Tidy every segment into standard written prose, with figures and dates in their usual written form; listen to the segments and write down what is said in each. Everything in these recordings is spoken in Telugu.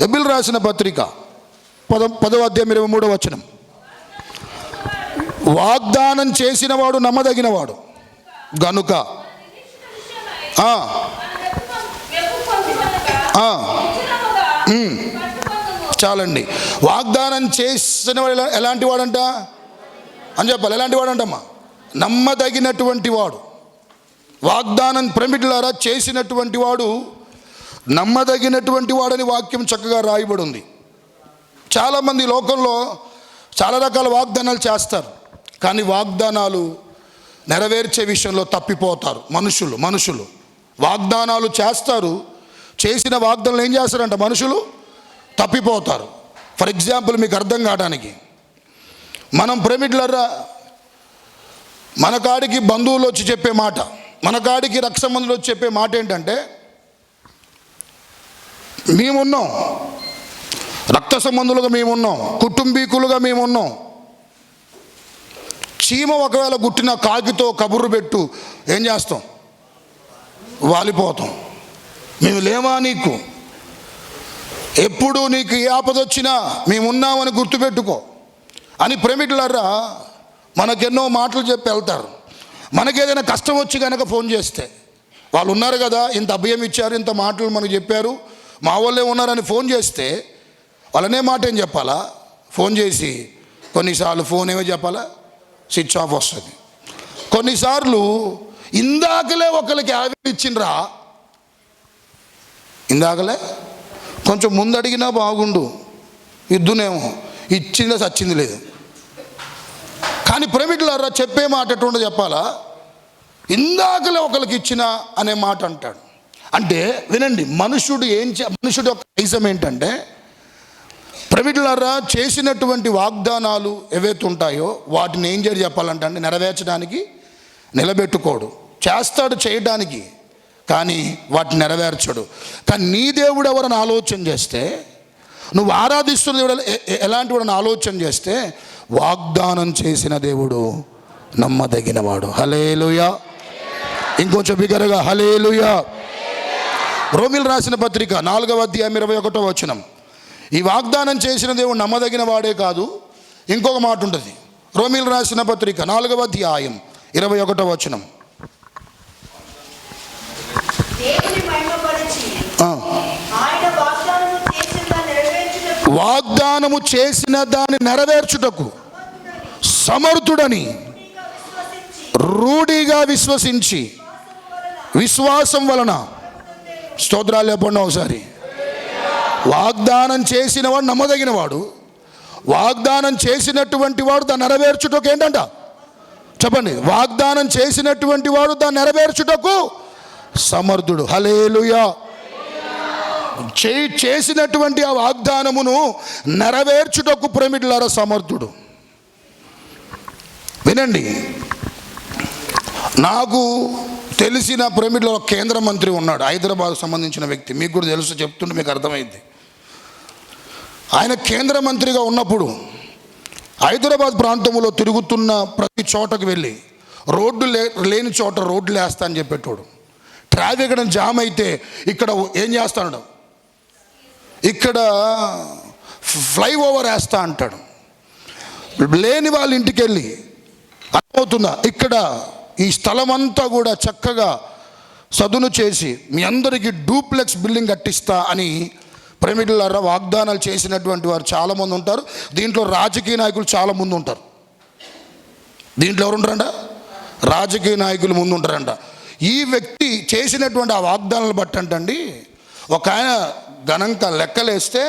హెబ్రీయులు రాసిన పత్రిక 10వ అధ్యాయం 23వ వచనం. వాగ్దానం చేసినవాడు నమ్మదగినవాడు గనుక చాలండి. వాగ్దానం చేసినవాడు ఎలాంటి వాడంట అని చెప్పాలి. ఎలాంటి వాడంటమ్మా? నమ్మదగినటువంటి వాడు. వాగ్దానం ప్రేమికులారా చేసినటువంటి వాడు నమ్మదగినటువంటి వాడని వాక్యం చక్కగా రాయబడి ఉంది. చాలామంది లోకంలో చాలా రకాల వాగ్దానాలు చేస్తారు, కానీ వాగ్దానాలు నెరవేర్చే విషయంలో తప్పిపోతారు. మనుషులు వాగ్దానాలు చేస్తారు, చేసిన వాగ్దానాలు ఏం చేస్తారంట మనుషులు తప్పిపోతారు. ఫర్ ఎగ్జాంపుల్ మీకు అర్థం కావడానికి, మనం ప్రేమికులారా మన కాడికి బంధువులు వచ్చి చెప్పే మాట, మన కాడికి రక్త సంబంధులు వచ్చి చెప్పే మాట ఏంటంటే, మేమున్నాం, రక్త సంబంధులుగా మేమున్నాం, కుటుంబీకులుగా మేమున్నాం. చీమ ఒకవేళ గుట్టిన కాకితో కబుర్రు పెట్టు, ఏం చేస్తాం? వాలిపోతాం. మేము లేవా నీకు? ఎప్పుడు నీకు ఏ ఆపదొచ్చినా మేమున్నామని గుర్తుపెట్టుకో అని ప్రేమికులారా మనకెన్నో మాటలు చెప్పి వెళ్తారు. మనకేదైనా కష్టం వచ్చి కనుక ఫోన్ చేస్తే, వాళ్ళు ఉన్నారు కదా, ఇంత అభయం ఇచ్చారు, ఇంత మాటలు మనకు చెప్పారు, మా వాళ్ళే ఉన్నారని ఫోన్ చేస్తే వాళ్ళనే మాట ఏం చెప్పాలా? ఫోన్ చేసి కొన్నిసార్లు ఫోన్ ఏమో చెప్పాలా? స్విచ్ ఆఫ్ వస్తుంది. కొన్నిసార్లు ఇందాకలే ఒకరికి యాభై ఇచ్చిండ్రా, ఇందాకలే కొంచెం ముందు అడిగినా బాగుండు, ఇద్దునేమో, ఇచ్చిందా చచ్చింది లేదు. కానీ ప్రేమికులారా చెప్పే మాట ఎటువంటి చెప్పాలా? ఇందాకలే ఒకరికి ఇచ్చిన అనే మాట అంటాడు. అంటే వినండి, మనుషుడు యొక్క నైజం ఏంటంటే, ప్రేమికులారా చేసినటువంటి వాగ్దానాలు ఏవైతే ఉంటాయో వాటిని ఏం చేయాలి చెప్పాలంటే నెరవేర్చడానికి నిలబెట్టుకోడు. చేస్తాడు చేయడానికి, కానీ వాటిని నెరవేర్చడు. కానీ నీ దేవుడు ఎవరని ఆలోచన చేస్తే, నువ్వు ఆరాధిస్తున్న దేవుడు ఎలాంటి వాడని ఆలోచన చేస్తే, వాగ్దానం చేసిన దేవుడు నమ్మదగినవాడు. హల్లెలూయా. ఇంకొంచెం బిగ్గరగా హల్లెలూయా. రోమీయులు రాసిన పత్రిక 4వ అధ్యాయం 21వ వచనం. ఈ వాగ్దానం చేసిన దేవుడు నమ్మదగిన వాడే కాదు, ఇంకొక మాట ఉంటుంది. రోమీయులు రాసిన పత్రిక 4వ అధ్యాయం 21వ వచనం. వాగ్దానము చేసిన దాన్ని నెరవేర్చుటకు సమర్థుడని రూఢిగా విశ్వసించి, విశ్వాసం వలన స్తోత్రాలు చెప్పండి ఒకసారి. వాగ్దానం చేసిన వాడు నమ్మదగిన వాడు, వాగ్దానం చేసినటువంటి వాడు దాన్ని నెరవేర్చుటకు ఏంటంట చెప్పండి. వాగ్దానం చేసినటువంటి వాడు దాన్ని నెరవేర్చుటకు సమర్థుడు. హల్లెలూయా. చేసినటువంటి ఆ వాగ్దానమును నెరవేర్చుటకు ప్రేమికులారా సమర్థుడు. వినండి, నాకు తెలిసిన ప్రేమికుల కేంద్ర మంత్రి ఉన్నాడు, హైదరాబాద్ సంబంధించిన వ్యక్తి. మీకు కూడా తెలుసు, చెప్తుంటే మీకు అర్థమైంది. ఆయన కేంద్ర మంత్రిగా ఉన్నప్పుడు హైదరాబాద్ ప్రాంతంలో తిరుగుతున్న ప్రతి చోటకు వెళ్ళి రోడ్డు లేని చోట రోడ్లు వేస్తా అని చెప్పేటోడు. ట్రాఫిక్ ఇక్కడ జామ్ అయితే ఇక్కడ ఏం చేస్తాడు? ఇక్కడ ఫ్లైఓవర్ వేస్తా అంటాడు. లేని వాళ్ళ ఇంటికి వెళ్ళి అర్థమవుతుందా, ఇక్కడ ఈ స్థలం అంతా కూడా చక్కగా సదును చేసి మీ అందరికీ డూప్లెక్స్ బిల్డింగ్ కట్టిస్తా అని ప్రేమికులారా వాగ్దానాలు చేసినటువంటి వారు చాలామంది ఉంటారు. దీంట్లో రాజకీయ నాయకులు చాలామంది ఉంటారు. దీంట్లో ఎవరు ఉంటారంట? రాజకీయ నాయకులు ముందు ఉంటారంట. ఈ వ్యక్తి చేసినటువంటి ఆ వాగ్దానాలు బట్టి అంటండి, ఒక ఆయన గణంక లెక్కలేస్తే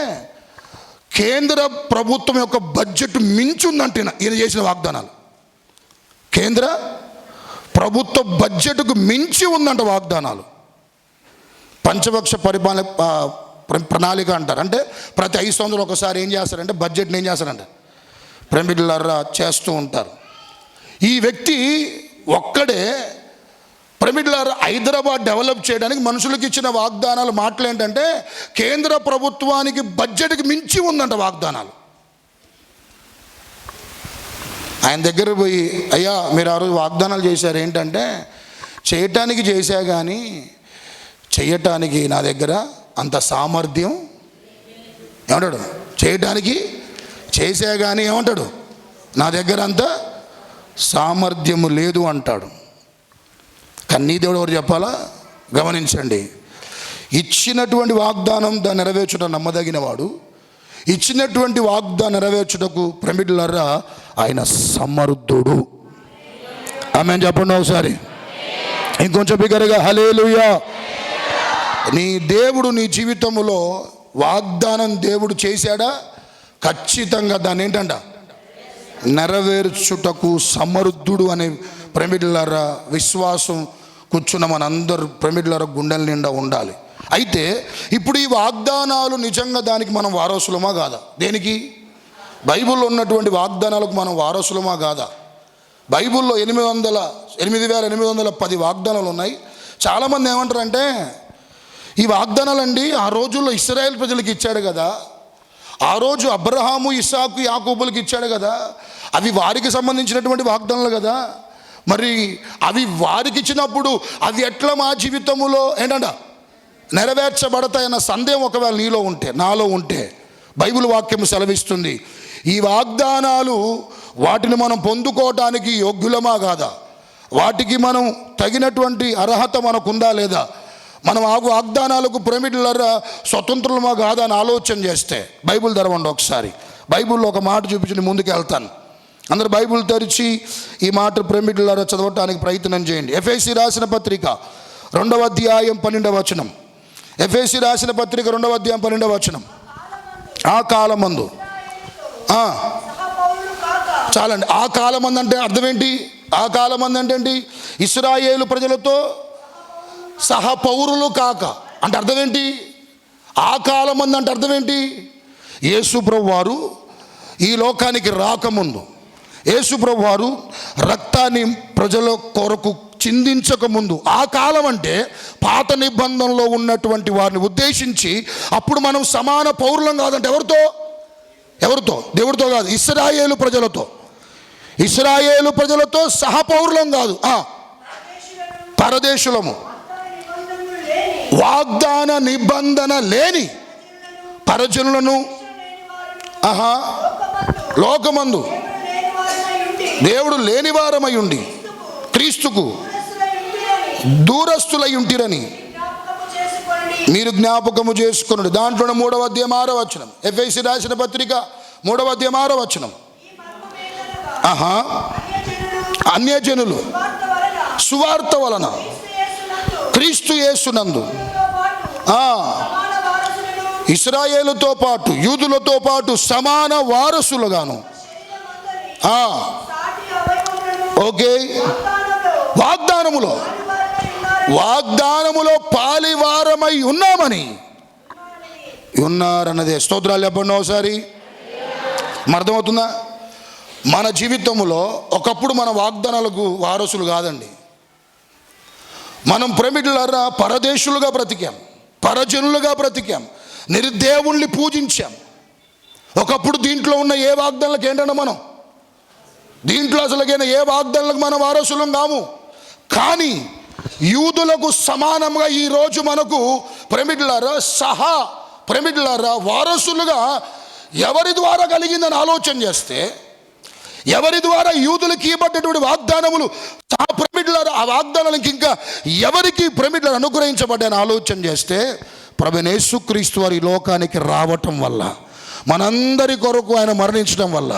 కేంద్ర ప్రభుత్వం యొక్క బడ్జెట్ మించుందంట ఈయన చేసిన వాగ్దానాలు. కేంద్ర ప్రభుత్వ బడ్జెట్కు మించి ఉందంట వాగ్దానాలు. పంచపక్ష ప్రణాళిక అంటారు. అంటే ప్రతి 5 సంవత్సరాలు ఒకసారి ఏం చేస్తారంటే బడ్జెట్ని ఏం చేస్తారంట ప్రేమికులారా చేస్తూ ఉంటారు. ఈ వ్యక్తి ఒక్కడే ప్రేమికులారా హైదరాబాద్ డెవలప్ చేయడానికి మనుషులకు ఇచ్చిన వాగ్దానాలు మాటలు ఏంటంటే, కేంద్ర ప్రభుత్వానికి బడ్జెట్కి మించి ఉందంట వాగ్దానాలు. ఆయన దగ్గర పోయి, అయ్యా మీరు ఆ రోజు వాగ్దానాలు చేశారు ఏంటంటే, చేయటానికి చేశా కానీ చెయ్యటానికి నా దగ్గర అంత సామర్థ్యం ఏమంటాడు? చేయటానికి చేసే కానీ ఏమంటాడు? నా దగ్గర అంత సామర్థ్యము లేదు అంటాడు. కానీ నీ దేవుడు ఎవరు చెప్పాలా? గమనించండి, ఇచ్చినటువంటి వాగ్దానం దాన్ని నెరవేర్చుట నమ్మదగిన వాడు, ఇచ్చినటువంటి వాగ్దానం నెరవేర్చుటకు ప్రమిడులరా ఆయన సమర్థుడు. ఆమేన్ చెప్పండి ఒకసారి, ఇంకొంచెం బిగ్గరగా హల్లెలూయా. నీ దేవుడు నీ జీవితంలో వాగ్దానం దేవుడు చేశాడా? ఖచ్చితంగా దాన్ని ఏంటంట? నెరవేర్చుటకు సమర్థుడు అనే ప్రమిడులరా విశ్వాసం కూర్చున్న మనందరూ ప్రమిడులరా గుండెల నిండా ఉండాలి. అయితే ఇప్పుడు ఈ వాగ్దానాలు నిజంగా దానికి మనం వారసులమా కాదా? దేనికి? బైబిల్లో ఉన్నటువంటి వాగ్దానాలకు మనం వారసులమా కాదా? బైబిల్లో 8,810 వాగ్దానాలు ఉన్నాయి. చాలామంది ఏమంటారంటే, ఈ వాగ్దానాలండి ఆ రోజుల్లో ఇశ్రాయేల్ ప్రజలకు ఇచ్చాడు కదా, ఆ రోజు అబ్రహాము, ఇస్సాకు, యాకోబులకు ఇచ్చాడు కదా, అవి వారికి సంబంధించినటువంటి వాగ్దానాలు కదా, మరి అవి వారికి ఇచ్చినప్పుడు అవి ఎట్లా మా జీవితంలో ఏంటంట నెరవేర్చబడతాయన్న సందేహం ఒకవేళ నీలో ఉంటే, నాలో ఉంటే, బైబిల్ వాక్యం సెలవిస్తుంది ఈ వాగ్దానాలు వాటిని మనం పొందుకోవటానికి యోగ్యులమా కాదా, వాటికి మనం తగినటువంటి అర్హత మనకుందా లేదా, మనం ఆ వాగ్దానాలకు ప్రమిడులరా స్వతంత్రులమా కాదా అని ఆలోచన చేస్తే బైబిల్ తెరవండి ఒకసారి. బైబిల్లో ఒక మాట చూపించి ముందుకు వెళ్తాను. అందరు బైబిల్ తెరిచి ఈ మాట ప్రమిడులరా చదవటానికి ప్రయత్నం చేయండి. ఎఫెసీ రాసిన పత్రిక 2వ అధ్యాయం 12వ వచనం. ఎఫెసీ రాసిన పత్రిక 2వ అధ్యాయం 12వ వచనం. ఆ కాలమందు, చాలండి. ఆ కాలమంది అంటే అర్థం ఏంటి? ఆ కాలమంది అంటే ఏంటి? ఇశ్రాయేలు ప్రజలతో సహపౌరులు కాక అంటే అర్థం ఏంటి? ఆ కాలమంది అంటే అర్థం ఏంటి? యేసు ప్రభు వారు ఈ లోకానికి రాకముందు, యేసు ప్రభు వారు రక్తాన్ని ప్రజల కొరకు చిందించక ముందు, ఆ కాలం అంటే పాత నిబంధనలో ఉన్నటువంటి వారిని ఉద్దేశించి అప్పుడు మనం సమాన పౌరులం కాదంటే ఎవరితో? దేవుడితో కాదు, ఇశ్రాయేలు ప్రజలతో. ఇశ్రాయేలు ప్రజలతో సహపౌరులం కాదు, పరదేశులము. వాగ్దాన నిబంధన లేని పరజనులను లోకమందు దేవుడు లేనివారమై ఉండి క్రీస్తుకు దూరస్తులై ఉంటిరని మీరు జ్ఞాపకము చేసుకున్నాడు. దాంట్లోనే 3వ అధ్యాయం 6వ వచనం. ఎఫెసీ రాసిన పత్రిక 3వ అధ్యాయం 6వ వచనం. అన్యజనులు సువార్త వలన క్రీస్తు యేసునందు ఇశ్రాయేలుతో పాటు యూదులతో పాటు సమాన వారసులుగాను, ఓకే, వాగ్దానములో పాలివారమై ఉన్నామని ఉన్నారన్నదే. స్తోత్రాలు చెప్పండి ఒకసారి. అర్థమవుతుందా? మన జీవితంలో ఒకప్పుడు మన వాగ్దానాలకు వారసులు కాదండి. మనం ప్రమిడులరా పరదేశులుగా బ్రతికాం, పరజనులుగా బ్రతికాం, నిర్దేవుణ్ణి పూజించాం. ఒకప్పుడు దీంట్లో ఉన్న ఏ వాగ్దానాలకు ఏంటంటే మనం దీంట్లో అసలుకైనా ఏ వాగ్దానాలకు మన వారసులం కాము. కానీ యూదులకు సమానంగా ఈరోజు మనకు ప్రమిడులరా వారసులుగా ఎవరి ద్వారా కలిగిందని ఆలోచన చేస్తే, ఎవరి ద్వారా యూదులకి ఇవ్వబడ్డటువంటి వాగ్దానములు ఆ వాగ్దానాలకి ఇంకా ఎవరికి ప్రమిడులు అనుగ్రహించబడ్డాయని ఆలోచన చేస్తే, ప్రభువైన యేసుక్రీస్తు వారి లోకానికి రావటం వల్ల, మనందరి కొరకు ఆయన మరణించడం వల్ల,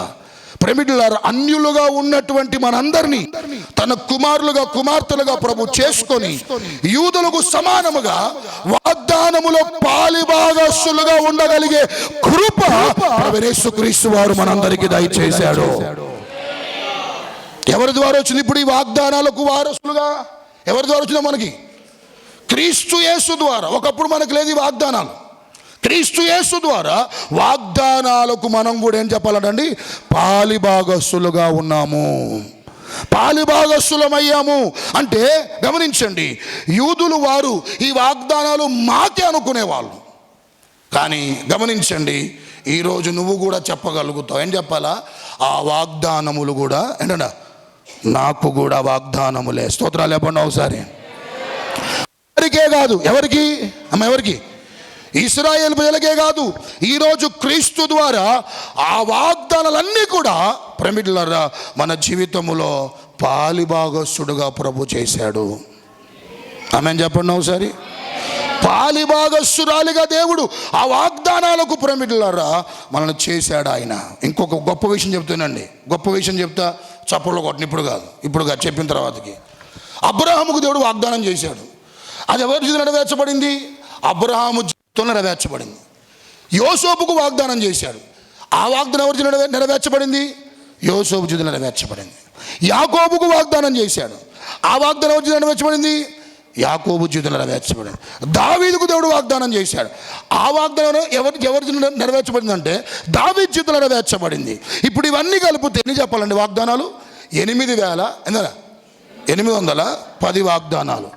ప్రమిడులారా అన్యులుగా ఉన్నటువంటి మనందరినీ తన కుమారులుగా కుమార్తెలుగా ప్రభు చేసుకొని యూదులకు సమానముగా వాగ్దానములో పాలిభాగస్తులుగా ఉండగలిగే కృప ప్రభువైన యేసుక్రీస్తు వారు మనందరికీ దయచేశాడు. ఎవరి ద్వారా వచ్చింది ఇప్పుడు ఈ వాగ్దానాలకు వారసులుగా? ఎవరి ద్వారా వచ్చిందో మనకి? క్రీస్తు యేసు ద్వారా. ఒకప్పుడు మనకు లేదు ఈ వాగ్దానాలు. క్రీస్తు యేసు ద్వారా వాగ్దానాలకు మనం కూడా ఏం చెప్పాలంటండి? పాలిభాగస్తులుగా ఉన్నాము, పాలిభాగస్తులమయ్యాము. అంటే గమనించండి, యూదులు వారు ఈ వాగ్దానాలు మాకే అనుకునేవాళ్ళు. కానీ గమనించండి, ఈరోజు నువ్వు కూడా చెప్పగలుగుతావు. ఏం చెప్పాలా? ఆ వాగ్దానములు కూడా ఏంటంటే నాకు కూడా వాగ్దానములే. స్తోత్రాలు చెప్పండి ఒకసారి. ఎవరికే కాదు, ఎవరికి ఇశ్రాయేలు ప్రజలకే కాదు, ఈరోజు క్రీస్తు ద్వారా ఆ వాగ్దానాలన్నీ కూడా ప్రేమికులారా మన జీవితంలో పాలిభాగస్తుడుగా ప్రభు చేశాడు. ఆమేన్ చెప్పండి ఒకసారి. పాలిభాగస్తురాలిగా దేవుడు ఆ వాగ్దానాలకు ప్రేమికులారా మనల్ని చేశాడు ఆయన. ఇంకొక గొప్ప విషయం చెప్తానండి, గొప్ప విషయం చెప్తా, చప్పట్లో కొట్టిన ఇప్పుడు కాదు చెప్పిన తర్వాతకి. అబ్రహాముకు దేవుడు వాగ్దానం చేశాడు. అది ఎవరి జీవితంలో నెరవేర్చబడింది? అబ్రహాము జీవితంలో నెరవేర్చబడింది. యోసేపుకు వాగ్దానం చేశాడు. ఆ వాగ్దానం ఎవరి జీవితంలో నెరవేర్చబడింది? యోసేపు జీవితంలో నెరవేర్చబడింది. యాకోబుకు వాగ్దానం చేశాడు. ఆ వాగ్దానం ఎవరి జీవితంలో నెరవేర్చబడింది? యాకోబు జీవితంలో నెరవేర్చబడింది. దావీదుకు దేవుడు వాగ్దానం చేశాడు. ఆ వాగ్దానం ఎవరి నెరవేర్చబడింది అంటే దావీదు జీవితంలో నెరవేర్చబడింది. ఇప్పుడు ఇవన్నీ కలిపితే ఎన్ని చెప్పాలండి వాగ్దానాలు? 8,810 వాగ్దానాలు.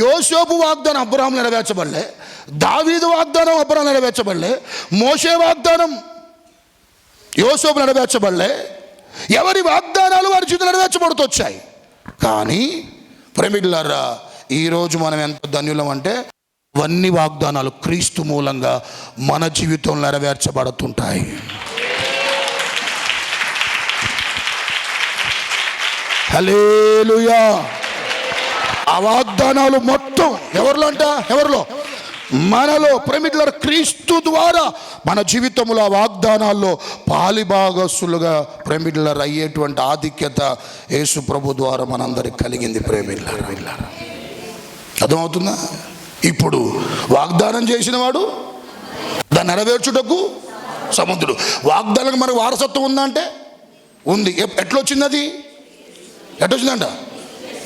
యోసేపు వాగ్దానం అబ్రహాం నెరవేర్చబడలే, దావీదు వాగ్దానం అబ్రహాం నెరవేర్చబడలే, మోషే వాగ్దానం యోసేపు నెరవేర్చబడలే. ఎవరి వాగ్దానాలు వారి జీవితంలో నెరవేర్చబడుతూ వచ్చాయి. కానీ ప్రేమికులారా ఈరోజు మనం ఎంత ధన్యులం అంటే అవన్నీ వాగ్దానాలు క్రీస్తు మూలంగా మన జీవితంలో నెరవేర్చబడుతుంటాయి. హల్లెలూయా. ఆ వాగ్దానాలు మొత్తం ఎవరిలో? మనలో. ప్రేమికులారా క్రీస్తు ద్వారా మన జీవితంలో ఆ వాగ్దానాల్లో పాలిభాగస్తులుగా ప్రేమికులారా అయ్యేటువంటి ఆధిక్యత యేసు ప్రభు ద్వారా మనందరికి కలిగింది. ప్రేమికులారా అర్థమవుతుందా? ఇప్పుడు వాగ్దానం చేసిన వాడు దాన్ని నెరవేర్చుటకు సముద్రుడు. వాగ్దానం మనకు వారసత్వం ఉందా అంటే ఉంది. ఎట్లొచ్చింది? అది ఎట్లొచ్చిందంట?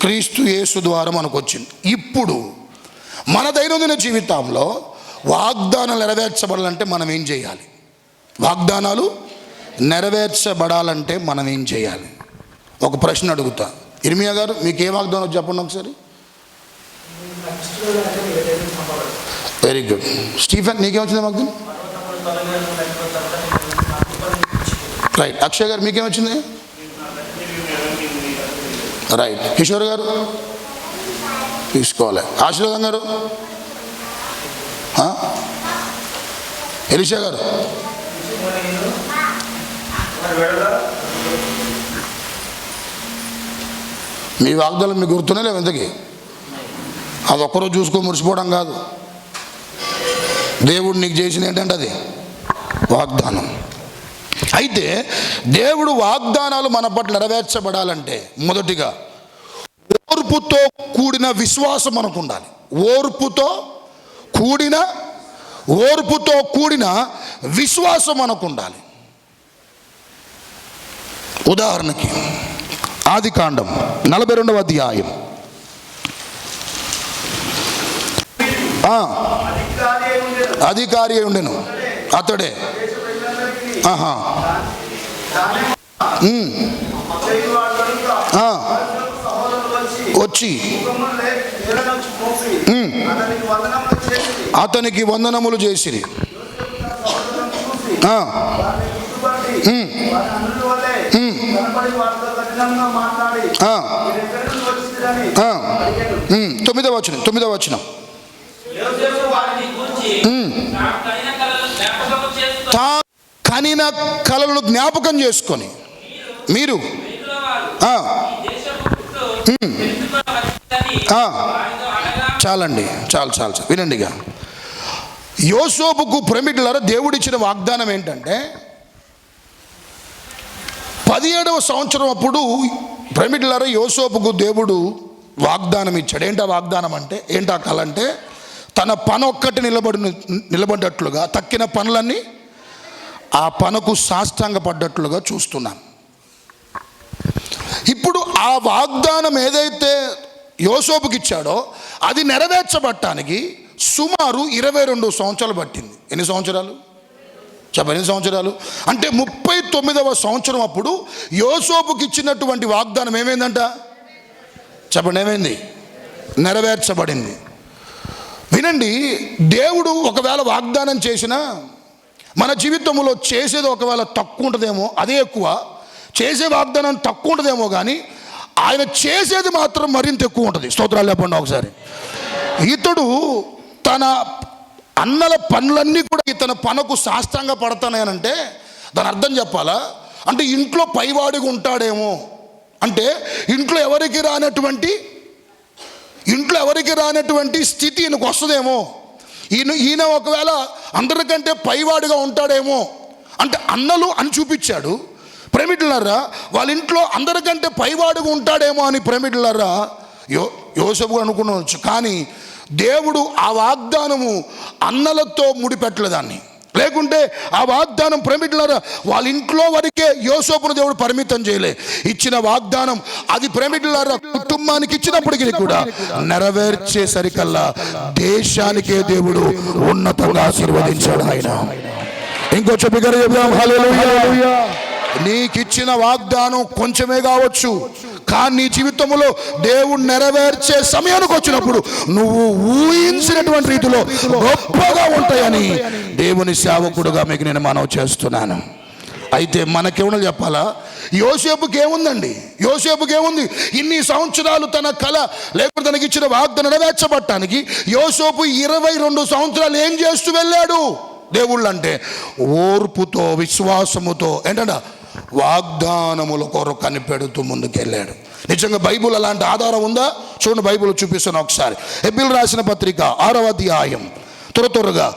క్రీస్తు యేసు ద్వారా మనకు వచ్చింది. ఇప్పుడు మన దైనందిన జీవితంలో వాగ్దానాలు నెరవేర్చబడాలంటే మనం ఏం చేయాలి? వాగ్దానాలు నెరవేర్చబడాలంటే మనం ఏం చేయాలి? ఒక ప్రశ్న అడుగుతా. ఇర్మియా గారు మీకు ఏ వాగ్దానం చెప్పండి ఒకసారి. Very good. స్టీఫెన్ నీకేమొచ్చింది వాగ్దానం? రైట్. అక్షయ్ గారు మీకేమొచ్చింది? రైట్. కిషోర్ గారు తీసుకోవాలి. ఆశీర్వాదం గారు, ఎలిషా గారు, మీ వాగ్దానం మీకు గుర్తున్నాయి లేవు? ఎంతకి అది ఒక్కరోజు చూసుకొని మురిసిపోవడం కాదు. దేవుడు నీకు చేసిన ఏంటంటే అది వాగ్దానం. అయితే దేవుడు వాగ్దానాలు మన పట్ల నెరవేర్చబడాలంటే మొదటిగా ఓర్పుతో కూడిన విశ్వాసం మనకు ఉండాలి. ఓర్పుతో కూడిన విశ్వాసం మనకు ఉండాలి. ఉదాహరణకి ఆదికాండం 42వ అధ్యాయం అధికారి ఉండెను అతడే వచ్చి అతనికి వందనములు చేసిరి. తొమ్మిదవ వచనం. కనిన కలలను జ్ఞాపకం చేసుకొని మీరు చాలండి, చాలు వినండి. ఇక యోసేపుకు ప్రేమికులారా దేవుడిచ్చిన వాగ్దానం ఏంటంటే 17వ సంవత్సరం అప్పుడు ప్రేమికులారా యోసేపుకు దేవుడు వాగ్దానం ఇచ్చాడు. ఏంటా వాగ్దానం అంటే, ఏంటా కల అంటే, తన పని ఒక్కటి నిలబడ్డట్లుగా తక్కిన పనులన్నీ ఆ పనకు సాష్టాంగ పడ్డట్లుగా చూస్తున్నాం. ఇప్పుడు ఆ వాగ్దానం ఏదైతే యోసేపుకి ఇచ్చాడో అది నెరవేర్చబడటానికి సుమారు 22 సంవత్సరాలు పట్టింది. ఎన్ని సంవత్సరాలు? చెప్పండి, ఎన్ని సంవత్సరాలు? అంటే 39వ సంవత్సరం అప్పుడు యోసేపుకి ఇచ్చినటువంటి వాగ్దానం ఏమైందంట? చెప్పండి, ఏమైంది? నెరవేర్చబడింది. వినండి, దేవుడు ఒకవేళ వాగ్దానం చేసినా మన జీవితంలో చేసేది ఒకవేళ తక్కువ ఉంటుందేమో, అదే ఎక్కువ. చేసే వాగ్దానం తక్కువ ఉంటుందేమో కానీ ఆయన చేసేది మాత్రం మరింత ఎక్కువ ఉంటుంది. స్తోత్రాలు చెప్పండి ఒకసారి. ఇతడు తన అన్నల పనులన్నీ కూడా ఇతని పనకు సాష్టాంగ పడతానేనంటే దాని అర్థం చెప్పాలా? అంటే ఇంట్లో పైవాడిగా ఉంటాడేమో, అంటే ఇంట్లో ఎవరికి రానటువంటి స్థితి ఈయనకు వస్తుందేమో, ఈయన ఒకవేళ అందరికంటే పైవాడిగా ఉంటాడేమో అంటే అన్నలు అని చూపించాడు. ప్రేమిటులారా, వాళ్ళ ఇంట్లో అందరికంటే పైవాడుగా ఉంటాడేమో అని ప్రేమిటులారా యోసేపు అనుకునవచ్చు. కానీ దేవుడు ఆ వాగ్దానము అన్నలతో ముడిపెట్టలేదాన్ని, లేకుంటే ఆ వాగ్దానం ప్రేమిటులారా వాళ్ళ ఇంట్లో వరకే యోసేపును దేవుడు పరిమితం చేయలే. ఇచ్చిన వాగ్దానం అది ప్రేమిటులారా కుటుంబానికి ఇచ్చినప్పటికీ కూడా నెరవేర్చేసరికల్లా దేశానికే దేవుడు ఉన్నతంగా ఆశీర్వదించాడు ఆయన. ఇంకో చెప్పిగారు చెప్దాం, హల్లెలూయా. నీకిచ్చిన వాగ్దానం కొంచెమే కావచ్చు, కానీ నీ జీవితంలో దేవుడు నెరవేర్చే సమయానికి వచ్చినప్పుడు నువ్వు ఊహించినటువంటి రీతిలో గొప్పగా ఉంటాయని దేవుని సేవకుడుగా మీకు నేను మనవి చేస్తున్నాను. అయితే మనకేమన్నా చెప్పాలా? యోసేపుకి ఏముందండి? యోసేపుకి ఏముంది? ఇన్ని సంవత్సరాలు తన కళ లేకపోతే తనకి ఇచ్చిన వాగ్దానం నెరవేర్చబట్టానికి యోసేపు 22 సంవత్సరాలు ఏం చేస్తూ వెళ్ళాడు? దేవుళ్ళు అంటే ఓర్పుతో, విశ్వాసముతో ఏంటంటే వాగ్దానముల కొరకు కనిపెడుతూ ముందుకెళ్ళాడు. నిజంగా బైబుల్ అలాంటి ఆధారం ఉందా? చూడండి, బైబుల్ చూపిస్తాను ఒకసారి. హెబ్రీయులకు రాసిన పత్రిక 6వ అధ్యాయం త్వరగా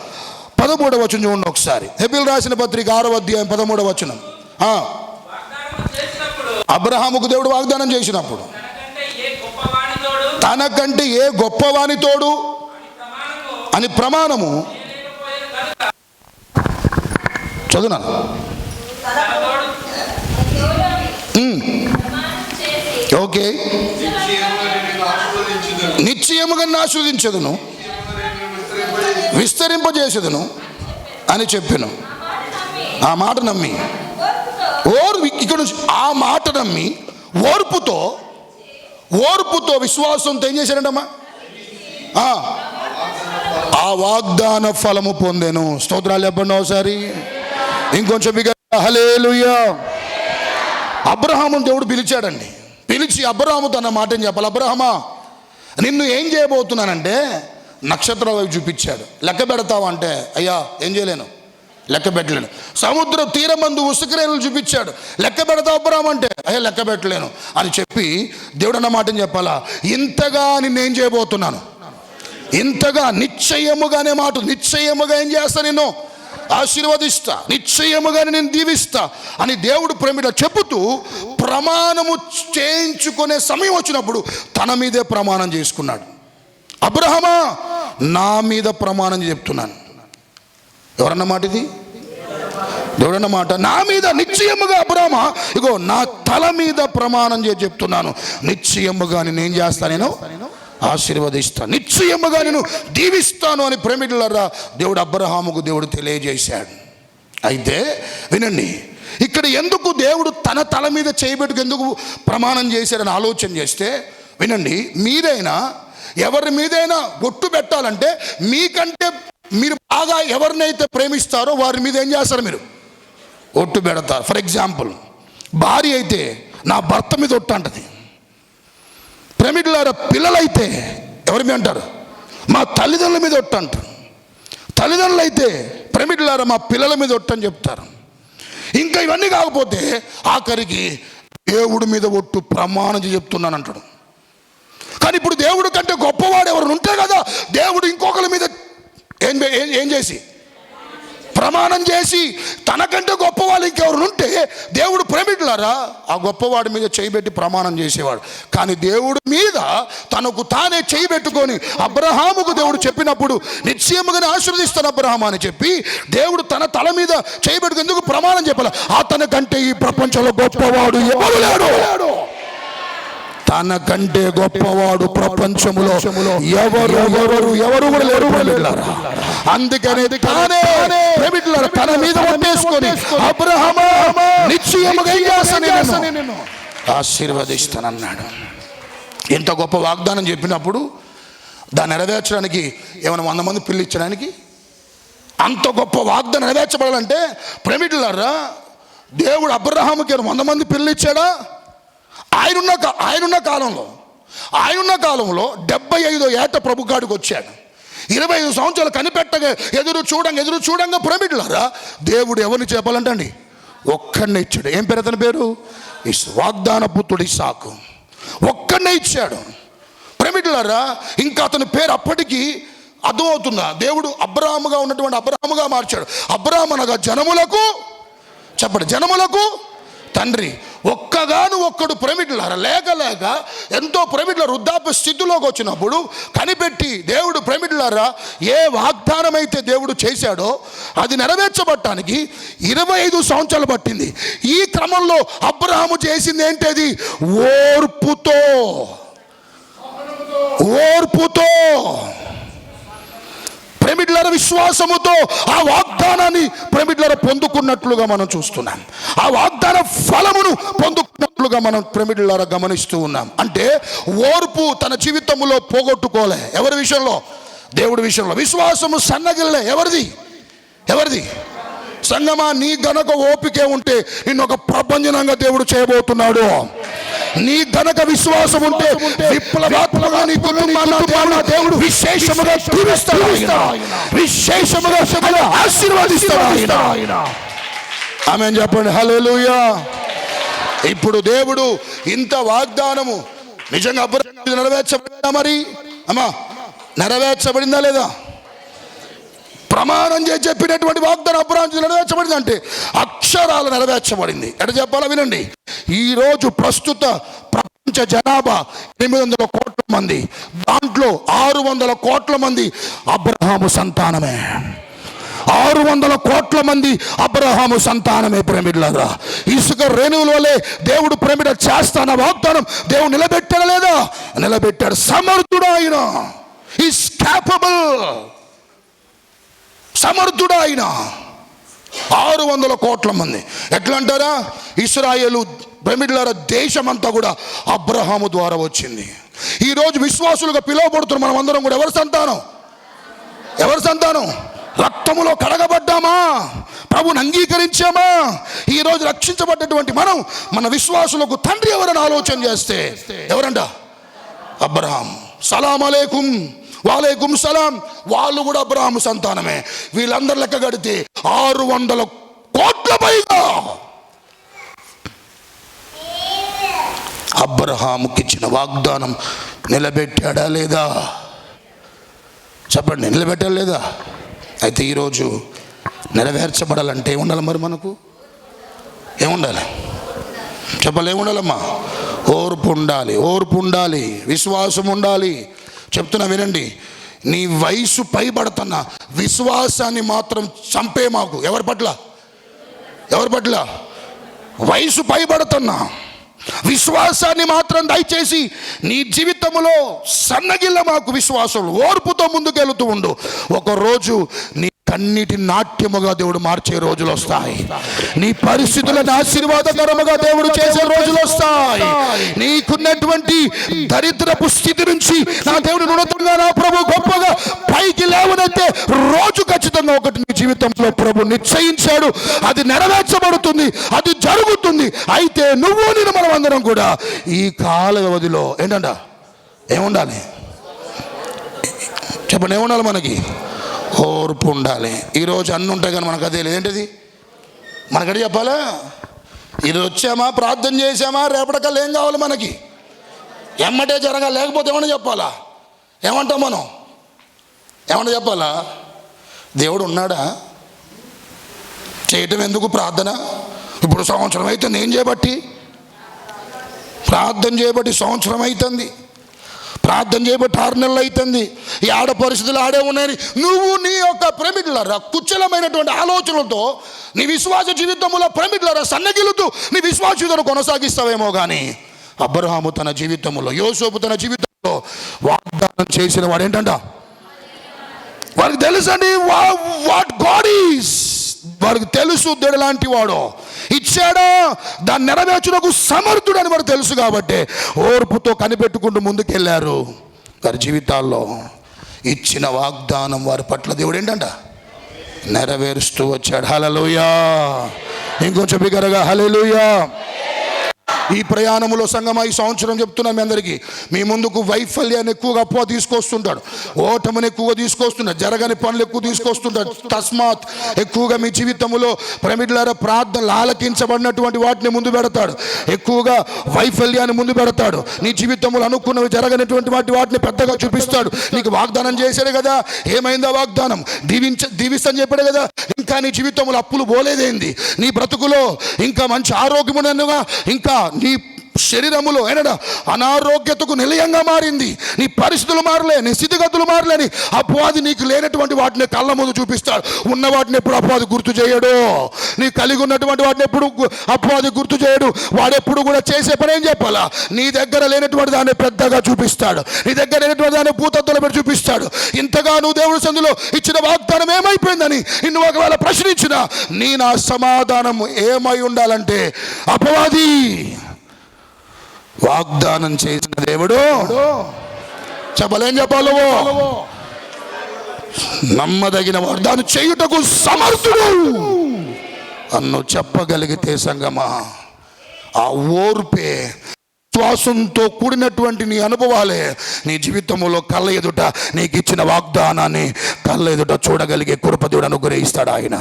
13వ వచనం చూడండి ఒకసారి. హెబ్రీయులకు రాసిన పత్రిక 6వ అధ్యాయం 13వ వచనం. అబ్రహాముకు దేవుడు వాగ్దానం చేసినప్పుడు తనకంటే ఏ గొప్పవాని తోడు అని ప్రమాణము చదువునా? ఓకే. నిశ్చయముగా ఆశీర్వదించదును, విస్తరింపజేసేదను అని చెప్పాను. ఆ మాట నమ్మి ఇక్కడ ఆ మాట నమ్మి ఓర్పుతో విశ్వాసంతో ఏం చేశాడంటమ్మా? ఆ వాగ్దాన ఫలము పొందెను. స్తోత్రాలు చెప్పండి ఒకసారి. ఇంకొంచెం హల్లెలూయా. అబ్రహామును దేవుడు పిలిచాడండి. పిలిచి అబ్రహాము తన మాట ఏం చెప్పాలి? అబ్రహమా, నిన్ను ఏం చేయబోతున్నానంటే నక్షత్రం వైపు చూపించాడు. లెక్క పెడతావా అంటే అయ్యా ఏం చేయలేను, లెక్క పెట్టలేను. సముద్ర తీరమందు ఉసుకరేణులు చూపించాడు. లెక్క పెడతావు అబ్రహాం అంటే అయ్యా లెక్క పెట్టలేను అని చెప్పి దేవుడు అన్న మాట ఏం చెప్పాలా? ఇంతగా నిన్నేం చేయబోతున్నాను, ఇంతగా నిశ్చయముగానే మాట, నిశ్చయముగా ఏం చేస్తా, నిన్ను ఆశీర్వదిస్తా, నిశ్చయముగా నేను దీవిస్తా అని దేవుడు ప్రేమిట చెబుతూ ప్రమాణము చేయించుకునే సమయం వచ్చినప్పుడు తన మీదే ప్రమాణం చేసుకున్నాడు. అబ్రహమా, నా మీద ప్రమాణం చెప్తున్నాను. ఎవరన్నమాట ఇది? దేవుడన్నమాట. నా మీద నిశ్చయముగా అబ్రహమా, ఇగో నా తల మీద ప్రమాణం చేసి చెప్తున్నాను, నిశ్చయముగా నేనేం చేస్తా, నేను ఆశీర్వదిస్తాను, నిశ్చయముగా నేను దీవిస్తాను అని ప్రేమిటులారా దేవుడు అబ్రహాముకు దేవుడు తెలియజేశాడు. అయితే వినండి, ఇక్కడ ఎందుకు దేవుడు తన తల మీద చేయబెట్టుకు ఎందుకు ప్రమాణం చేశాడని ఆలోచన చేస్తే వినండి, మీరైనా ఎవరి మీదైనా ఒట్టు పెట్టాలంటే మీకంటే మీరు బాగా ఎవరినైతే ప్రేమిస్తారో వారి మీద ఏం చేస్తారు? మీరు ఒట్టు పెడతారు. ఫర్ ఎగ్జాంపుల్, భార్య అయితే నా భర్త మీద ఒట్టు అంటది. ప్రేమిటులారా పిల్లలైతే ఎవరి మీద అంటారు? మా తల్లిదండ్రుల మీద ఒట్టు అంటారు. తల్లిదండ్రులు అయితే ప్రేమిటులారా మా పిల్లల మీద ఒట్టు అని చెప్తారు. ఇంకా ఇవన్నీ కాకపోతే ఆఖరికి దేవుడి మీద ఒట్టు ప్రమాణం చెప్తున్నాను అంటాడు. కానీ ఇప్పుడు దేవుడు కంటే గొప్పవాడు ఎవరు ఉంటే కదా దేవుడు ఇంకొకరి మీద ఏం చేసి ప్రమాణం చేసి తనకంటే గొప్పవాళ్ళు ఇంకెవరు ఉంటే దేవుడు ప్రేమిటులారా ఆ గొప్పవాడి మీద చేయబెట్టి ప్రమాణం చేసేవాడు. కానీ దేవుడి మీద తనకు తానే చేయబెట్టుకొని అబ్రహాముకు దేవుడు చెప్పినప్పుడు నిశ్చయముగానే ఆశీర్వదిస్తాను అబ్రహాం అని చెప్పి దేవుడు తన తల మీద చేయబెట్టుకు ఎందుకు ప్రమాణం చెప్పాలి? అతనికంటే ఈ ప్రపంచంలో గొప్పవాడు ఎవరు లేడు. తనకంటే గొప్పవాడు ప్రపంచములో ఎవరు కూడా లేరు. అందుకనే తన మీద ఒట్టేసుకొని అబ్రహామా నిశ్చయముగా ఆశీర్వదిస్తానన్నాడు. ఎంత గొప్ప వాగ్దానం చెప్పినప్పుడు దాన్ని నెరవేర్చడానికి ఏమైనా 100 మంది పిల్లిచ్చడానికి అంత గొప్ప వాగ్దానం నెరవేర్చబడాలంటే ప్రేమిటులారా దేవుడు అబ్రహాముకి 100 మంది పిల్లిచ్చాడా? ఆయనున్న కాలంలో 75వ ఏట ప్రభుకాడికి వచ్చాడు. 25 సంవత్సరాలు కనిపెట్టగా ఎదురు చూడంగా ప్రేమికులారా, దేవుడు ఎవరిని చెప్పాలంటండి? ఒక్కడినే ఇచ్చాడు. ఏం పేరు అతని పేరు? వాగ్దాన పుత్రుడు ఇస్సాకు. ఒక్కడినే ఇచ్చాడు ప్రేమికులారా. ఇంకా అతని పేరు అప్పటికి అర్థమవుతుందా? దేవుడు అబ్రాహాముగా ఉన్నటువంటి అబ్రాహాముగా మార్చాడు. అబ్రాహాము అనగా జనములకు, చెప్పండి, జనములకు తండ్రి. ఒక్కడు ప్రేమికులారా, లేక ఎంతో ప్రేమికుల వృద్ధాప్య స్థితిలోకి వచ్చినప్పుడు కనిపెట్టి దేవుడు ప్రేమికులారా ఏ వాగ్దానం అయితే దేవుడు చేశాడో అది నెరవేర్చబడటానికి 25 సంవత్సరాలు పట్టింది. ఈ క్రమంలో అబ్రాహాము చేసింది ఏంటది? ఓర్పుతో ప్రేమికులారా, విశ్వాసముతో ఆ వాగ్దానాన్ని ప్రేమికులారా పొందుకున్నట్లుగా మనం చూస్తున్నాం. ఆ వాగ్దాన ఫలమును పొందుకున్నట్లుగా మనం ప్రేమికులారా గమనిస్తూ ఉన్నాం. అంటే ఓర్పు తన జీవితంలో పోగొట్టుకోలే. ఎవరి విషయంలో? దేవుడి విషయంలో. విశ్వాసము సన్నగిల్లే. ఎవరిది? సంగమా, నీ గనక ఓపికే ఉంటే నిన్ను ఒక ప్రపంచనంగా దేవుడు చేయబోతున్నాడు. నీ గనక విశ్వాసం ఉంటే విప్లవాత్మకంగా నీ కుటుంబాన్ని దేవుడు విశేషముగా దీవిస్తాడు, విశేషముగా ఆశీర్వదిస్తాడు. ఆమేన్ చెప్పండి. హల్లెలూయా. ఇప్పుడు దేవుడు ఇంత వాగ్దానము నిజంగా అబ్రాహాము నెరవేర్చబడిందా? మరి అమ్మా, నెరవేర్చబడిందా లేదా? ప్రమాణం చేసి చెప్పినటువంటి వాగ్దానం అబ్రాహాము నెరవేర్చబడింది అంటే అక్షరాలు నెరవేర్చబడింది. ఎట చెప్పాలా వినండి. ఈరోజు ప్రస్తుత ప్రపంచ జనాభా 800 కోట్ల మంది, దాంట్లో 600 కోట్ల మంది అబ్రాహాము సంతానమే. 600 కోట్ల మంది అబ్రాహాము సంతానమే ప్రేమికులారా. ఇసుక రేణువుల వలె దేవుడు ప్రేమిడ చేస్తాన వాగ్దానం దేవుడు నిలబెట్టాడా లేదా? నిలబెట్టాడు. సమర్థుడు ఆయన. Is capable. సమర్థుడు ఆయన. 600 కోట్ల మంది. ఎట్లా అంటారా? ఇశ్రాయేలు ప్రేమికులారా దేశమంతా కూడా అబ్రహాము ద్వారా వచ్చింది. ఈరోజు విశ్వాసులుగా పిలువబడుతున్న మనం అందరం కూడా ఎవరి సంతానం? రక్తములో కడగబడ్డామా? ప్రభుని అంగీకరించామా? ఈరోజు రక్షించబడ్డటువంటి మనం మన విశ్వాసులకు తండ్రి ఎవరని ఆలోచన చేస్తే ఎవరంట? అబ్రహాం. సలాం అలైకుం, వాలేకుం సలాం. వాళ్ళు కూడా అబ్రాహాము సంతానమే. వీళ్ళందరి లెక్క కడితే 600 కోట్ల పైగా అబ్రహాముకి ఇచ్చిన వాగ్దానం నిలబెట్టాడా లేదా? చెప్పండి, నిలబెట్టాడా లేదా? అయితే ఈరోజు నెరవేర్చబడాలంటే ఏముండాలి? మరి మనకు ఏముండాలి? చెప్పాలి, ఏముండాలమ్మా? ఓర్పు ఉండాలి, విశ్వాసం ఉండాలి. చెప్తున్నా వినండి. నీ వయసు పైబడుతున్న విశ్వాసాన్ని మాత్రం చంపే మాకు. ఎవరి పట్ల? వయసు పైబడుతున్నా విశ్వాసాన్ని మాత్రం దయచేసి నీ జీవితంలో సన్నగిల్ల మాకు. విశ్వాసం ఓర్పుతో ముందుకెళ్తూ ఉండు. ఒకరోజు నీ కన్నిటి నాట్యముగా దేవుడు మార్చే రోజులు వస్తాయి. నీ పరిస్థితులను ఆశీర్వాదకరముగా దేవుడు చేసే రోజులు వస్తాయి. నీకున్నటువంటి దరిద్రపు స్థితి నుంచి నా దేవుడు ఉన్నతంగా, నా ప్రభు గొప్పగా పైకి లేవనైతే రోజు ఖచ్చితంగా ఒకటి నీ జీవితంలో ప్రభు నిశ్చయించాడు. అది నెరవేర్చబడుతుంది, అది జరుగుతుంది. అయితే నేను మనం అందరం కూడా ఈ కాల వ్యవధిలో ఏంటంట ఏముండాలి? చెప్పండి, ఏముండాలి? మనకి ఓర్పు ఉండాలి. ఈరోజు అన్నీ ఉంటాయి కానీ మనకు అదే లేదేంటిది? మనకడి చెప్పాలా? ఈరోజు వచ్చామా, ప్రార్థన చేసామా, రేపటికల్లా ఏం కావాలి మనకి? ఎమ్మటే జరగాలి. లేకపోతే ఏమన్నా చెప్పాలా? ఏమంటాం మనం? ఏమన్నా చెప్పాలా? దేవుడు ఉన్నాడా? చేయటం ఎందుకు ప్రార్థన? ఇప్పుడు సంవత్సరం అయితే నేను ప్రార్థన చేయబట్టి సంవత్సరం అవుతుంది. ప్రార్థన చేయబట్టి 6 నెలలు అవుతుంది. ఈ ఆడ పరిస్థితులు ఆడే ఉన్నాయని నువ్వు నీ యొక్క ప్రేమికులారా కుచ్చలమైనటువంటి ఆలోచనలతో నీ విశ్వాస జీవితంలో ప్రేమికులారా సన్నగిలుతూ నీ విశ్వాస జీవితం కొనసాగిస్తావేమో కానీ అబ్రహాము తన జీవితంలో, యోసేపు తన జీవితంలో వాగ్దానం చేసిన వాడు ఏంటంట? వారికి తెలుసండి వాట్ గాడ్ ఈజ్. వారికి తెలుసు దేవుడు లాంటి వాడు. ఇచ్చాడా దాన్ని నెరవేర్చుటకు సమర్థుడు అని వాడు తెలుసు. కాబట్టి ఓర్పుతో కనిపెట్టుకుంటూ ముందుకెళ్ళారు. వారి జీవితాల్లో ఇచ్చిన వాగ్దానం వారి పట్ల దేవుడు ఏంటంట నెరవేరుస్తూ వచ్చాడు. హల్లెలూయా. ఇంకొంచెం బిగ్గరగా హల్లెలూయా. ఈ ప్రయాణంలో సంగమా ఈ సంవత్సరం చెప్తున్నాం మీ అందరికీ, మీ ముందుకు వైఫల్యాన్ని ఎక్కువగా అప్ప తీసుకొస్తుంటాడు, ఓటమిని ఎక్కువగా తీసుకొస్తున్నాడు, జరగని పనులు ఎక్కువ తీసుకొస్తుంటాడు. తస్మాత్ ఎక్కువగా మీ జీవితంలో ప్రమిడ్లారా ప్రార్థనలు ఆలకించబడినటువంటి వాటిని ముందు పెడతాడు, ఎక్కువగా వైఫల్యాన్ని ముందు పెడతాడు. నీ జీవితంలో అనుకున్నవి జరగనటువంటి వాటిని పెద్దగా చూపిస్తాడు. నీకు వాగ్దానం చేశాడు కదా, ఏమైందా వాగ్దానం? దీవిస్తని చెప్పాడు కదా, ఇంకా నీ జీవితంలో అప్పులు పోలేదేంది? నీ బ్రతుకులో ఇంకా మంచి ఆరోగ్యమునగా, ఇంకా నీ శరీరములో ఏనా అనారోగ్యతకు నిలయంగా మారింది, నీ పరిస్థితులు మారలే, నీ స్థితిగతులు మారలేని అపవాది నీకు లేనటువంటి వాటిని కళ్ళ ముందు చూపిస్తాడు. ఉన్న వాటిని ఎప్పుడు అపవాది గుర్తు చేయడు, నీ కలిగి ఉన్నటువంటి వాటిని ఎప్పుడు అపవాది గుర్తు చేయడు. వాడెప్పుడు కూడా చేసే పని ఏం చెప్పాలా, నీ దగ్గర లేనటువంటి దాన్ని పెద్దగా చూపిస్తాడు, నీ దగ్గర లేనటువంటి దాన్ని భూతత్తులో పెట్టి చూపిస్తాడు. ఇంతగా నువ్వు దేవుడి సందులో ఇచ్చిన వాగ్దానం ఏమైపోయిందని నిన్ను ఒకవేళ ప్రశ్నించినా నా సమాధానం ఏమై ఉండాలంటే, అపవాది వాగ్దానం చేసిన దేవుడు చెప్పలేం చెప్పాలో నమ్మదగిన వాగ్దానం చేయుటకు సమర్థుడు అన్ను చెప్పగలిగితే సంగమా, ఆ ఓర్పే విశ్వాసంతో కూడినటువంటి నీ అనుభవాలే నీ జీవితంలో కళ్ళ ఎదుట నీకు ఇచ్చిన వాగ్దానాన్ని కళ్ళ ఎదుట చూడగలిగే కృప దేవుడు అనుగ్రహిస్తాడు ఆయన.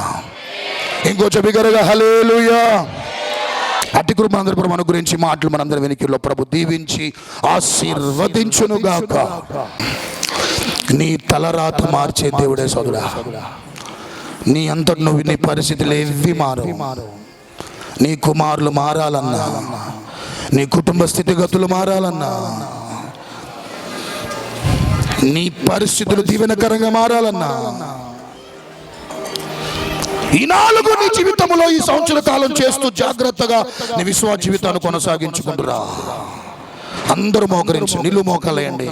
ఇంకొంచెం బిగ్గరగా హల్లెలూయా. అట్టి కృప అందరి ప్రభు గురించి మాటలు మనందరి వెనుకల్లో ప్రభు దీవించి ఆశీర్వదించునుగాక. నీ తలరాత మార్చే దేవుడే సోదరా. నీ అంతటి నువ్వు నీ పరిస్థితులు ఏవి మారు, నీ కుమారులు మారాలన్నా, నీ కుటుంబ స్థితిగతులు మారాలన్నా, నీ పరిస్థితులు దీవెనకరంగా మారాలన్నా, ఈ 4 నీ జీవితంలో ఈ సంవత్సర కాలం చేస్తూ జాగ్రత్తగా నీ విశ్వాస జీవితాన్ని కొనసాగించుకుంటురా. అందరూ మోకరించి నిలువు మోకాలేయండి.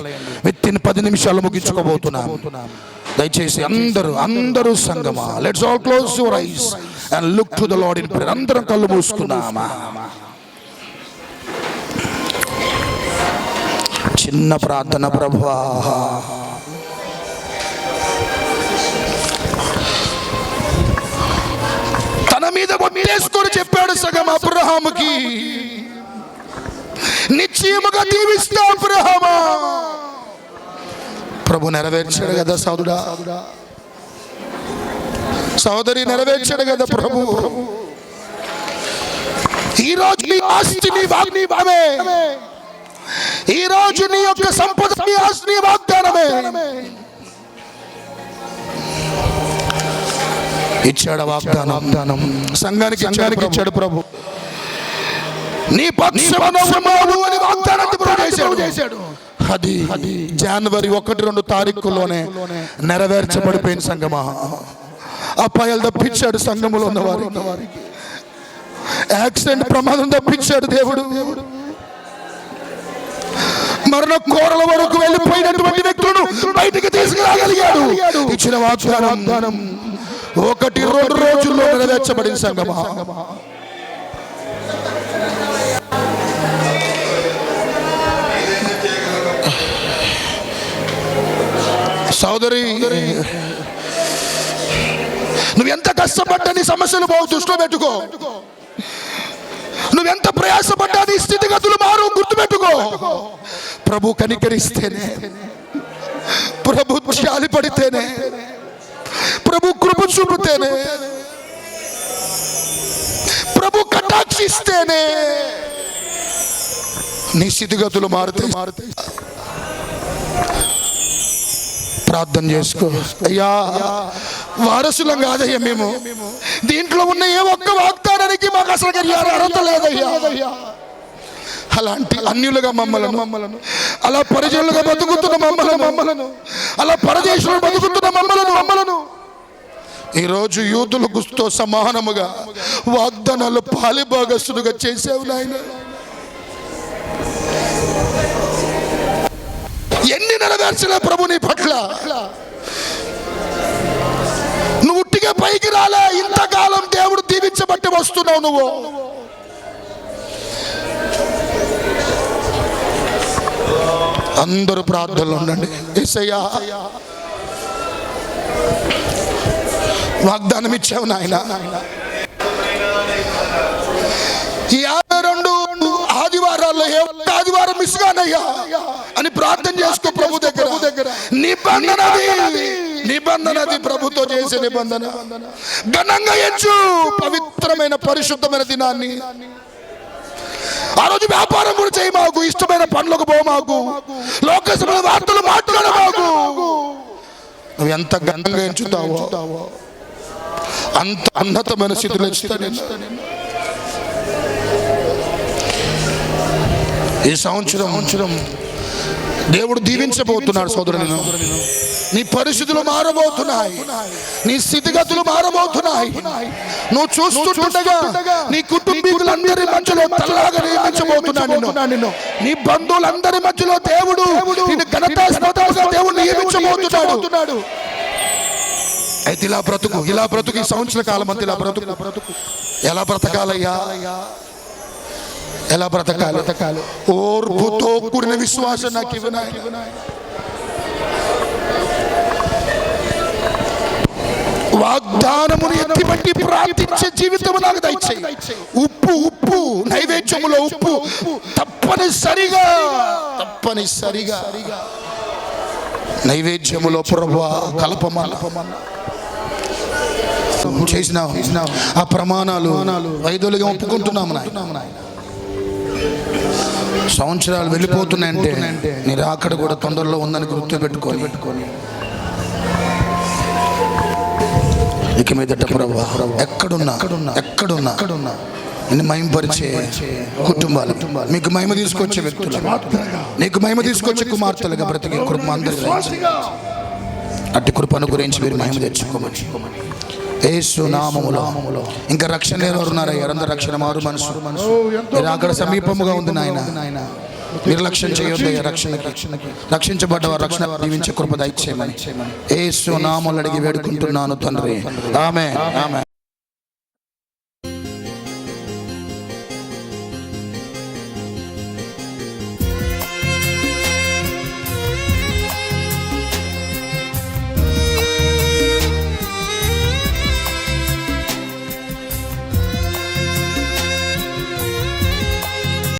విత్తిన్ 10 నిమిషాలు ముగించుకోబోతున్నాం. దయచేసి అందరూ సంగమా, let's all close your eyes and look to the lord in prayer. అందరం కళ్ళు మూసుకుందామా. చిన్న ప్రార్థన. ప్రభువా, తన మీద కొట్టేసుకొని చెప్పాడు సగం అబ్రహాముకి, నిశ్చయముగా దీవిస్తా అబ్రహామా. ప్రభు నెరవేర్చాడు కదా సోదరుడా, సోదరి నెరవేర్చాడు కదా ప్రభు. ఈరోజు నీ ఆస్తి నీ వాగ్దానమే, ఈరోజు నీ యొక్క సంపద నీ ఆస్తి నీ వాగ్దానమే. ఇచ్చాడు వాగ్దానం, సంఘానికి ఇచ్చాడు ప్రభు. నీ పక్షమున ఉన్నాడు అని వాగ్దానం చేశాడు. అది జనవరి 1-2 తారీఖుల్లోనే నెరవేర్చబడిపోయిన సంఘమా. అపాయాలు తప్పించాడు సంఘములో ఉన్న వారికి, యాక్సిడెంట్ ప్రమాదం తప్పించాడు దేవుడు. మరణ కోరల వరకు వెళ్ళిపోయినటువంటి వ్యక్తులను బయటికి తీసుకురాగలిగాడు. ఇచ్చిన వాగ్దానం 1-2 రోజుల్లో నెరవేర్చబడిన సంఘమా. సోదరి, నువ్వెంత కష్టపడ్డా నీ సమస్యలు బాగు దృష్టిలో పెట్టుకో. నువ్వెంత ప్రయాసపడ్డా నీ స్థితిగతులు మారు గుర్తుపెట్టుకో. ప్రభు కనికరిస్తేనే, ప్రభు జాలి పడితేనే, ప్రభు కృప చూపితేనే, ప్రభు కటాక్షిస్తేనే నీ స్థితిగతులు మారుతాయి. ప్రార్థన చేసుకో. అయ్యా, వారసులం కాదయ్యా మేము. దీంట్లో ఉన్న ఏ ఒక్క వాగ్దానానికి మాకు అసలు అర్హత లేదయ్యా. అలాంటి అన్యులుగా మమ్మలను, అలా పరిజనులుగా బతుకుతున్న మమ్మలను, అలా పరదేశంలో బతుకుతున్న మమ్మలను ఈరోజు యూదులతో సమానముగా వాగ్దానాలు పాలిభాగస్తులుగా చేసావు నాయన. ఎన్ని నెరవేర్చలే ప్రభు నీ పట్ల. నువ్వు ఉట్టిగా పైకి రాలే, ఇంతకాలం దేవుడు దీవించబట్టి వస్తున్నావు నువ్వు. అందరూ ప్రార్థనలు ఉండండి. యేసయ్యా, వాగ్దానం ఇచ్చావు నాయన. 52 ఏ ఒక్క ఆదివారం మిస్ కానయ్యా అని ప్రార్థన చేసుకో ప్రభు దగ్గర. నిబంధనది ప్రభుతో చేసే నిబంధన. ఘనంగా ఎంచు పవిత్రమైన పరిశుద్ధమైన దినాన్ని. ఆ రోజు వ్యాపారం కూడా చేయమాకు, ఇష్టమైన పనులకు పోమాకు, లోకసభ వార్తలు మాట్లాడమాకు. నువ్వు ఎంత ఘనంగా ఎంచుతావో అంత ఉన్నతమైన స్థితిలో ఎంచుతాను. ఈ సంవత్సరం దేవుడు దీవించబోతున్నాడు సోదరులను. నీ పరిస్థితులు మారబోతున్నాయి, నీ స్థితిగతులు మారబోతున్నాయి. నువ్వు చూస్తుండగా నీ కుటుంబీకులందరి మధ్యలో తల్లాగా నియమించబోతున్నాడు. నీ బంధువులందరి మధ్యలో దేవుడు నిన్ను ఘనతాస్పదంగా దేవుడు నియమించబోతున్నాడు. అయితే ఇలా బ్రతుకు ఈ సంవత్సర కాలం అంతా ఇలా బ్రతుకు. ఎలా బ్రతకాలయ్యా? ఎలా బ్రతకాలి? ఓర్పుతో కూడిన విశ్వాసం నాకు ఇవ్వు నాయనా. వాగ్దానమును ఎత్తిపట్టి ప్రార్థించే జీవితం నాకు దయచేయి. ఉప్పు నైవేద్యములో ఉప్పు తప్పనిసరిగా నైవేద్యములో ప్రభువా కలపమన్న చేసిన ఆ ప్రమాణాలు వైదొలిగా ఒప్పుకుంటున్నాము నాయన. సంవత్సరాలు వెళ్ళిపోతున్నాయంటే నీ రాకడ కూడా తొందరలో ఉందని గుర్తు పెట్టుకొని ఇక మీదట ప్రభువా ఎక్కడున్నా నిన్ను మహిమపరిచే కుటుంబాలు, మీకు మహిమ తీసుకొచ్చే వ్యక్తులు, నీకు మహిమ తీసుకొచ్చే కుమార్తెలుగా బ్రతికే కృప అందరికీ అట్టి కృపను గురించి మీరు మహిమ తెచ్చుకోమని యేసు నామములో. ఇంకా రక్షణ లేని వారు ఉన్నారా? ఎవరందరూ రక్షణ మారు మనసు మీరు అక్కడ సమీపముగా ఉంది నాయన. నిర్లక్ష్యం చేయొద్దు రక్షణకి. రక్షించబడ్డవారు రక్షణ జీవించే కృప దయచేయమని యేసు నామములో అడిగి వేడుకుంటున్నాను తండ్రి. ఆమేన్.